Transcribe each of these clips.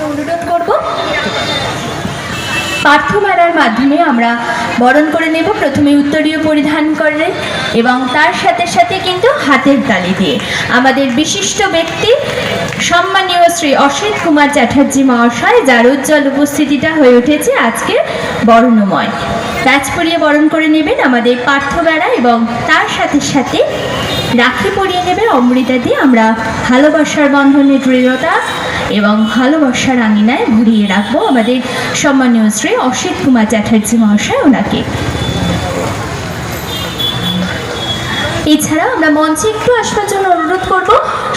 অনুরোধ করব পাঠ্যমালার মাধ্যমে আমরা বরণ করে নেব। প্রথমে উত্তরীয় পরিধান করে এবং তার সাথে সাথে কিন্তু হাতের তালি দিয়ে আমাদের বিশিষ্ট ব্যক্তি সম্মানীয় শ্রী অসিত কুমার চ্যাটার্জি মহাশয়, যার উজ্জ্বল উপস্থিতিটা হয়ে উঠেছে আজকে বর্ণময়। তাজ পরিয়ে বরণ করে নেবেন আমাদের পাঠ্যবেড়া এবং তার সাথে সাথে রাখি পরিয়ে নেবে অমৃতা দিয়ে। আমরা ভালোবাসার বন্ধনে দৃঢ়তা এবং ভালোবাসার আঙিনায় ভরিয়ে রাখবো আমাদের সম্মানীয় শ্রী অসিত কুমার চ্যাটার্জি মহাশয় ওনাকে। এছাড়া আমরা মঞ্চে একটু আসবার জন্য অনুরোধ করব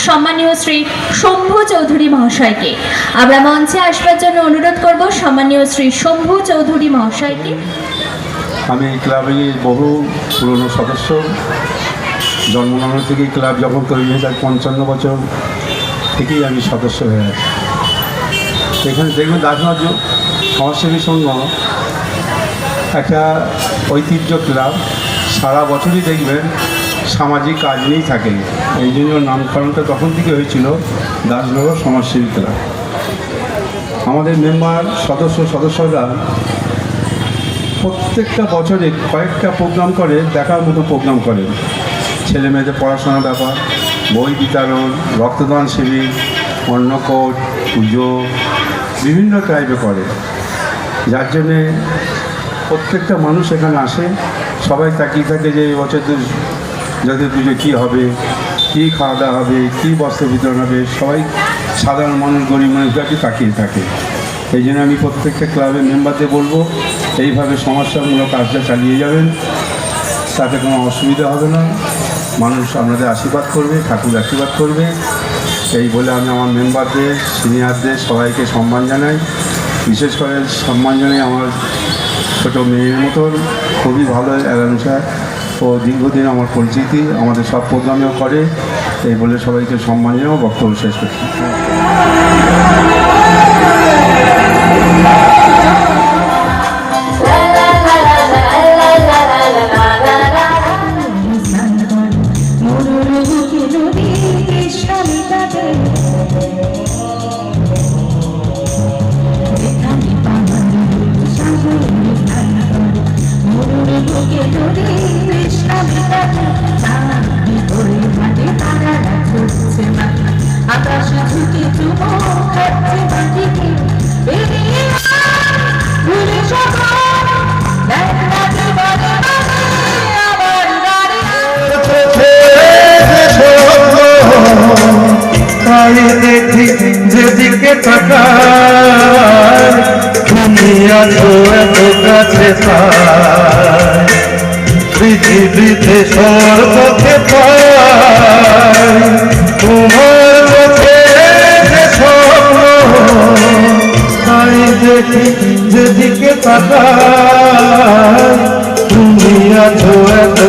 সম্মানীয় শ্রী শম্ভু চৌধুরী মহাশয়কে। আমরা মঞ্চে আসবার জন্য অনুরোধ করব সম্মানীয় শ্রী শম্ভু চৌধুরী মহাশয়কে। আমি এই ক্লাবের বহু পুরনো সদস্য। জন্মলগ্ন থেকে ক্লাব যখন তৈরি হয়েছে 55 বছর থেকেই আমি সদস্য হয়ে আছি। এখানে দেখবেন দাসনগর সমাজসেবী সংঘ একটা ঐতিহ্য ক্লাব, সারা বছরই দেখবেন সামাজিক কাজ নিয়েই থাকে। এই জন্য নামকরণটা তখন থেকে হয়েছিল দাসনগর সমাজসেবী ক্লাব। আমাদের মেম্বার সদস্যরা প্রত্যেকটা বছরে কয়েকটা প্রোগ্রাম করে, দেখার মতো প্রোগ্রাম করে। ছেলে মেয়েদের পড়াশোনার ব্যাপার, বই বিতরণ, রক্তদান শিবির, অন্নকোট, পুজো বিভিন্ন টাইপে করে। যার জন্যে প্রত্যেকটা মানুষ এখানে আসে, সবাই তাকিয়ে থাকে যে এবছর যাদের পুজো কী হবে, কী খাওয়া দাওয়া হবে, কী বস্ত্র বিতরণ হবে, সবাই সাধারণ মানুষ গরিব মানুষদেরকে তাকিয়ে থাকে। এই জন্য আমি প্রত্যেকটা ক্লাবের মেম্বারদের বলবো এইভাবে সমাজসেবামূলক কাজটা চালিয়ে যাবেন, তাতে কোনো অসুবিধা হবে না। মানুষ আপনাদের আশীর্বাদ করবে, ঠাকুর আশীর্বাদ করবে। এই বলে আমি আমার মেম্বারদের, সিনিয়রদের সবাইকে সম্মান জানাই। বিশেষ করে সম্মান জানাই আমার ছোটো মেয়ের মতন, খুবই ভালো অ্যালাউন্সার ও দীর্ঘদিন আমার পরিচিতি, আমাদের সব প্রোগ্রামেও করে। এই বলে সবাইকে সম্মান জানাও, বক্তব্য শেষ করছি। দেখি যেদিকে তাকাই তুমি আছো এত কাছে, পৃথিবীতে সর্বকে পাই তোমার মুখে যে স্বপ্ন। তাই দেখি যেদিকে তাকাই তুমি আছো